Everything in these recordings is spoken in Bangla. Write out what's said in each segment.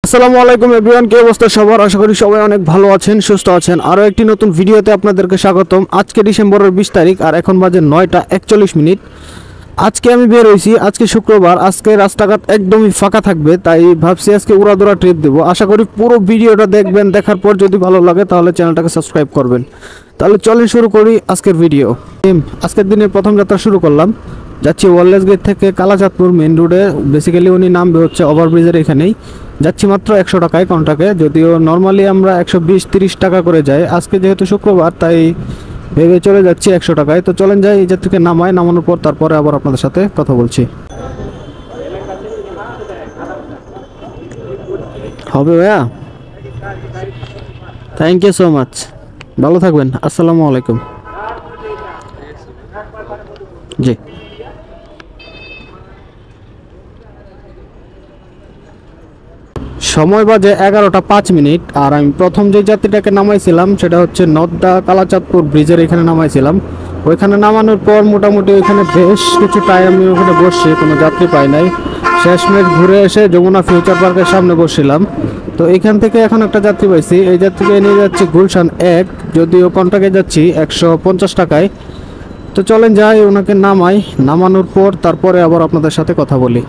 আসসালামু আলাইকুম এভরিওয়ান, কি অবস্থা সবার? আশা করি সবাই অনেক ভালো আছেন, সুস্থ আছেন। আরও একটি নতুন ভিডিওতে আপনাদেরকে স্বাগতম। আজকে ডিসেম্বরের 20 তারিখ আর এখন বাজে 9টা 41 মিনিট। আজকে আমি বের হয়েছি, আজকে শুক্রবার, আজকে রাস্তাঘাট একদমই ফাঁকা থাকবে, তাই ভাবছি আজকে উড়াদোড়া ট্রিপ দেবো। আশা করি পুরো ভিডিওটা দেখবেন, দেখার পর যদি ভালো লাগে তাহলে চ্যানেলটাকে সাবস্ক্রাইব করবেন। তাহলে চলেন শুরু করি আজকের ভিডিও। আজকের দিনের প্রথম যাত্রা শুরু করলাম, যাচ্ছি ওয়ারলেস গেট থেকে কালাচাঁদপুর মেন রোডে। বেসিক্যালি উনি নামবে হচ্ছে ওভারব্রিজের এখানেই। যাচ্ছি মাত্র 100 টাকায় কন্টাকে, যদিও নর্মালি আমরা 120-30 টাকা করে যাই। আজকে যেহেতু শুক্রবার তাই ভেবে চলে যাচ্ছি 100 টাকায়। তো চলেন যাই, এই যাত্রীকে নামায়, নামানোর পর তারপরে আবার আপনাদের সাথে কথা বলছি। হবে ভাইয়া, থ্যাংক ইউ সো মাচ, ভালো থাকবেন। আসসালামু আলাইকুম। জি, সময় বাজে 11টা 5 মিনিট। আর আমি প্রথম যে যাত্রীটাকে নামাইছিলাম সেটা হচ্ছে নদ্দা কালাচাঁদপুর ব্রিজের এখানে নামাইছিলাম। ওইখানে নামানোর পর মোটামুটি ওইখানে বেশ কিছু টাইম আমি ওখানে বসছি, কোনো যাত্রী পাই নাই। শেষমেশ ঘুরে এসে যমুনা ফিউচার পার্কের সামনে বসছিলাম। তো এখান থেকে এখন একটা যাত্রী পাইছি, এই যাত্রীকে নিয়ে যাচ্ছি গুলশান 1, যদিও কন্টাকে যাচ্ছি 150 টাকায়। তো চলেন যাই, ওনাকে নামাই, নামানোর পর তারপরে আবার আপনাদের সাথে কথা বলি।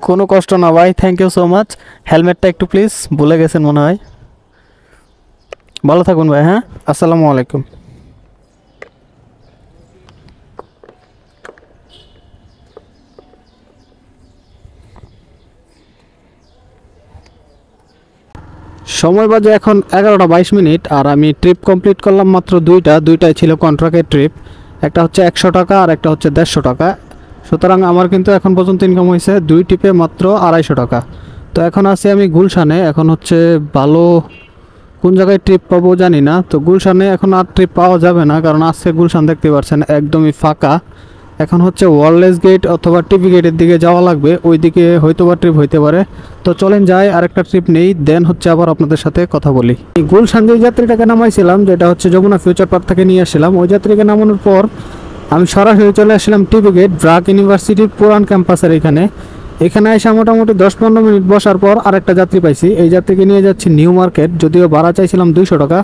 কোনো কষ্ট না ভাই, থ্যাংক ইউ সো মাচ। হেলমেটটা একটু প্লিজ, ভুলে গেছেন মনে হয়। ভালো থাকুন ভাই। হ্যাঁ, আসসালামু আলাইকুম। সময় বাজে এখন 11টা 22 মিনিট। আর আমি ট্রিপ কমপ্লিট করলাম মাত্র দুইটাই ছিল কন্ট্রাক্টের ট্রিপ। একটা হচ্ছে 100 টাকা আর একটা হচ্ছে 150 টাকা। সুতরাং আমার কিন্তু এখন পর্যন্ত ইনকাম হয়েছে দুই ট্রিপে মাত্র 250 টাকা। তো এখন আছি আমি গুলশানে। এখন হচ্ছে ভালো কোন জায়গায় ট্রিপ পাবো জানি না। তো গুলশানে এখন আর ট্রিপ পাওয়া যাবে না, কারণ আজকে গুলশান দেখতে পাচ্ছেন একদমই ফাঁকা। এখন হচ্ছে ওয়ারলেস গেট অথবা টিভি গেটের দিকে যাওয়া লাগবে, ওই দিকে হয়তো বা ট্রিপ হইতে পারে। তো চলেন যাই, আরেকটা ট্রিপ নেই, দেন হচ্ছে আবার আপনাদের সাথে কথা বলি। গুলশান যে যাত্রীটাকে নামাইছিলাম, যেটা হচ্ছে যমুনা ফিউচার পার্ক থেকে নিয়ে আসছিলাম, ওই যাত্রীকে নামানোর পর আমি সরাসরি চলে আসলাম টিভি গেট, ব্রাক ইউনিভার্সিটির পুরান ক্যাম্পাসের এখানে এসে মোটামুটি 10-15 মিনিট বসার পর আরেকটা যাত্রী পাইছি। এই যাত্রীকে নিয়ে যাচ্ছি নিউ মার্কেট, যদিও ভাড়া চাইছিলাম 200 টাকা,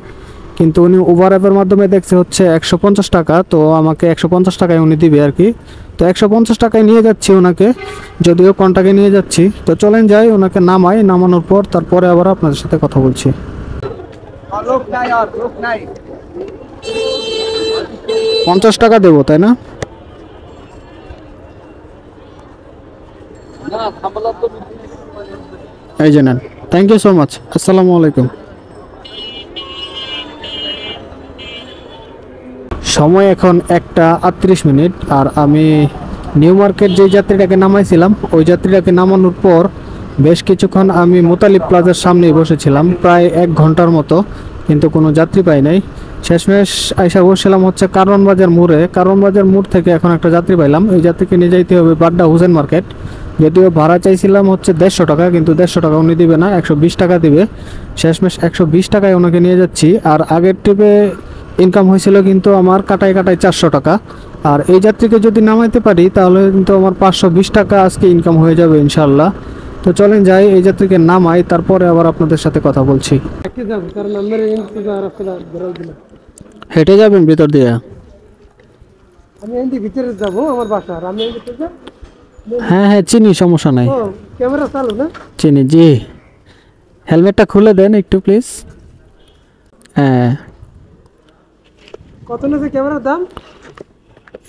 কিন্তু উনি উবার অ্যাপের মাধ্যমে দেখছে হচ্ছে 150 টাকা। তো আমাকে 150 টাকায় উনি দিবে আর কি। তো 150 টাকায় নিয়ে যাচ্ছি ওনাকে, যদিও কন্টাকে নিয়ে যাচ্ছি। তো চলেন যাই, ওনাকে নামাই, নামানোর পর তারপরে আবার আপনাদের সাথে কথা বলছি। 50 টাকা দেবো তাই না? এই যে নেন, থ্যাংক ইউ সো মাচ, আসসালামু আলাইকুম। সময় এখন 1টা 38 মিনিট। আর আমি নিউ মার্কেট যে যাত্রীটাকে নামাইছিলাম, ওই যাত্রীটাকে নামানোর পর বেশ কিছুক্ষণ আমি মুতালিব প্লাজার সামনেই বসেছিলাম, প্রায় 1 ঘন্টার মতো, কিন্তু কোনো যাত্রী পাই নাই। শেষমেশ আইসা বসছিলাম হচ্ছে কারওয়ান বাজার মোড়ে। কারওয়ান বাজার মোড় থেকে এখন একটা যাত্রী পাইলাম, এই যাত্রীকে নিয়ে যাইতে হবে বাড্ডা হুসেন মার্কেট। যদিও ভাড়া চাইছিলাম হচ্ছে 150 টাকা, কিন্তু 150 টাকা উনি দিবে না, 120 টাকা দিবে। শেষমেশ 120 টাকায় ওনাকে নিয়ে যাচ্ছি। আর আগের ট্রিপে ইনকাম হয়েছিল কিন্তু আমার কাটায় 400 টাকা। আর এই যাত্রীকে যদি নামাইতে পারি তাহলে কিন্তু আমার 520 টাকা আজকে ইনকাম হয়ে যাবে ইনশাল্লাহ। তো চলেন যাই, এই যাত্রীকে নামাই, তারপরে আবার আপনাদের সাথে কথা বলছি। হেঁটে যাবেন ভিতর দিয়ে? আমি ভিতরে যাবো, আমার বাসা। আমি হ্যাঁ হ্যাঁ চিনি, সমস্যা নাই। ক্যামেরা চালু না? চিনি জি। হেলমেটটা খুলে দেন একটু প্লিজ। হ্যাঁ, কত নেছে ক্যামেরার দাম?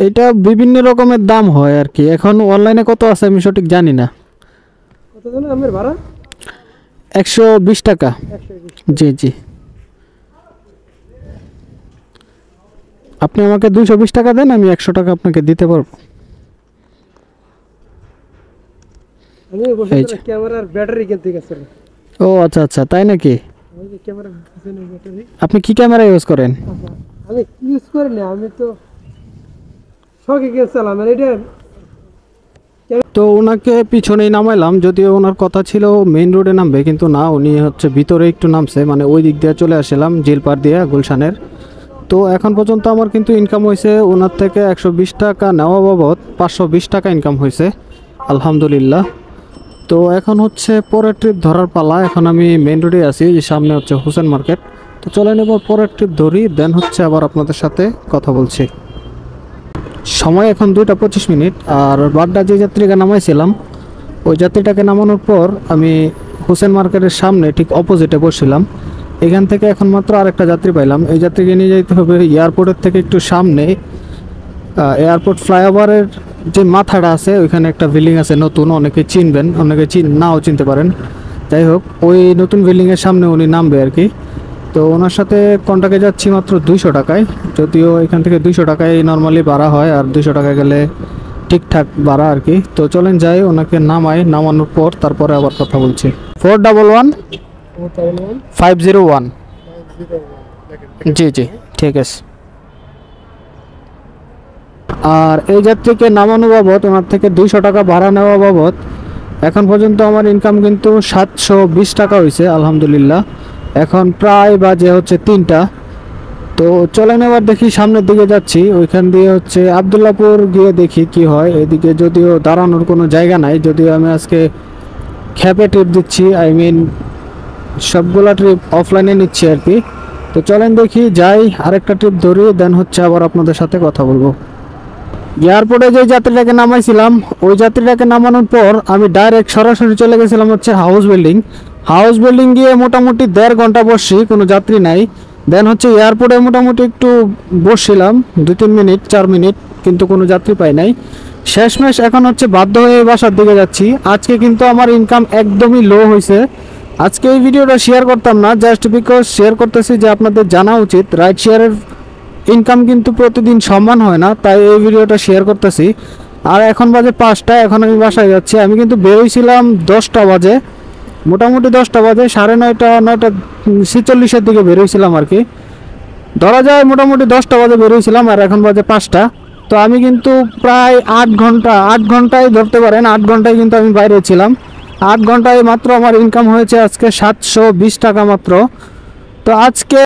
এটা বিভিন্ন রকমের দাম হয় আর কি। এখন অনলাইনে কত আছে আমি সঠিক জানি না। কত জানেন আমার ভাড়া? 120 টাকা। 120। জি জি, আপনি আমাকে 220 টাকা দেন, আমি 100 টাকা আপনাকে দিতে পারবো। আমি বলছি ক্যামেরার ব্যাটারি কিনতে গেছিল। ও আচ্ছা আচ্ছা, তাই নাকি? ওই যে ক্যামেরা পিছনে ব্যাটারি। আপনি কি ক্যামেরা ইউজ করেন? আমি ইউজ করি না, আমি তো শখে গেছিলাম এটা। তো ওনাকে পিছনেই নামাইলাম, যদিও ওনার কথা ছিল মেইন রোডে নামবে, কিন্তু না, উনি হচ্ছে ভিতরে একটু নামছে, মানে ওই দিক দিয়ে চলে আসলাম জিলপার দিয়ে গুলশানের। তো এখন পর্যন্ত আমার কিন্তু ইনকাম হয়েছে ওনার থেকে 120 টাকা নেওয়া বাবদ 520 টাকা ইনকাম হয়েছে আলহামদুলিল্লাহ। তো এখন হচ্ছে পরের ট্রিপ ধরার পালা। এখন আমি মেইন রোডে আছি, যে সামনে হচ্ছে হোসেন মার্কেট। তো চলেন এবার পরের ট্রিপ ধরি, দেন হচ্ছে আবার আপনাদের সাথে কথা বলছি। সময় এখন 2:25, আর বাড্ডা যে যাত্রীকে নামাইছিলাম ওই যাত্রীটাকে নামানোর পর আমি হোসেন মার্কেটের সামনে ঠিক অপোজিটে বসছিলাম। এখান থেকে এখন মাত্র আরেকটা যাত্রী পাইলাম। এই যাত্রীকে নিয়ে যেতে হবে এয়ারপোর্টের থেকে একটু সামনে। এয়ারপোর্ট ফ্লাইওভারের যে মাথাটা আছে ওইখানে একটা বিল্ডিং আছে নতুন, অনেকে চিনবেন, অনেকে নাও চিনতে পারেন। যাই হোক, ওই নতুন বিল্ডিংয়ের সামনে উনি নামবে আর কি। তো ওনার সাথে কন্টাক্টে যাচ্ছি মাত্র 200 টাকায়, যদিও এখান থেকে 200 টাকায় নর্মালি ভাড়া হয়, আর 200 টাকায় গেলে ঠিকঠাক ভাড়া আর কি। তো চলেন যাই, ওনাকে নামানোর পর তারপরে আবার কথা বলছি। 411 501। জি জি, ঠিক আছে। আর এই যাত্রীকে নামানো বাবদ ওনার থেকে 200 টাকা ভাড়া নেওয়া বাবদ এখন পর্যন্ত আমার ইনকাম কিন্তু 720 টাকা হয়েছে আলহামদুলিল্লাহ। এখন প্রায় বাজে হচ্ছে 3টা। তো চলেন এবার দেখি, সামনের দিকে যাচ্ছি, ওইখান দিয়ে হচ্ছে আবদুল্লাপুর গিয়ে দেখি কি হয়। এদিকে যদিও দাঁড়ানোর কোনো জায়গা নাই, যদিও আমি আজকে খ্যাপে ট্রিপ দিচ্ছি, আই মিন সবগুলা ট্রিপ অফলাইনে নিচ্ছি আর কি। তো চলেন দেখি যাই, আরেকটা ট্রিপ ধরি, দেন হচ্ছে আবার আপনাদের সাথে কথা বলবো। এয়ারপোর্টে যে যাত্রীটাকে নামাইছিলাম ওই যাত্রীটাকে নামানোর পর আমি ডাইরেক্ট সরাসরি চলে গেছিলাম হচ্ছে হাউস বিল্ডিং গিয়ে মোটামুটি 1.5 ঘন্টা বসছি, কোনো যাত্রী নাই। দেন হচ্ছে এয়ারপোর্টে মোটামুটি একটু বসছিলাম 2-3 মিনিট 4 মিনিট, কিন্তু কোনো যাত্রী পাই নাই। শেষমেশ এখন হচ্ছে বাধ্য হয়ে বাসার দিকে যাচ্ছি। আজকে কিন্তু আমার ইনকাম একদমই লো হয়েছে। আজকে এই ভিডিওটা শেয়ার করতাম না, জাস্ট বিকজ শেয়ার করতেছি যে আপনাদের জানা উচিত রাইড শেয়ারের ইনকাম কিন্তু প্রতিদিন সমান হয় না, তাই এই ভিডিওটা শেয়ার করতেছি। আর এখন বাজে 5টা, এখন আমি বাসায় যাচ্ছি। আমি কিন্তু বেরোইছিলাম 10টা বাজে, মোটামুটি 10টা বাজে, 9:30 দিকে বেরোইছিলাম আর কি। ধরা যায় মোটামুটি 10টা বাজে বেরোইছিলাম, আর এখন বাজে 5টা। তো আমি কিন্তু প্রায় 8 ঘন্টায় ধরতে পারেন, 8 ঘন্টায় কিন্তু আমি বাইরে ছিলাম। 8 ঘন্টায় মাত্র আমার ইনকাম হয়েছে আজকে 720 টাকা মাত্র। তো আজকে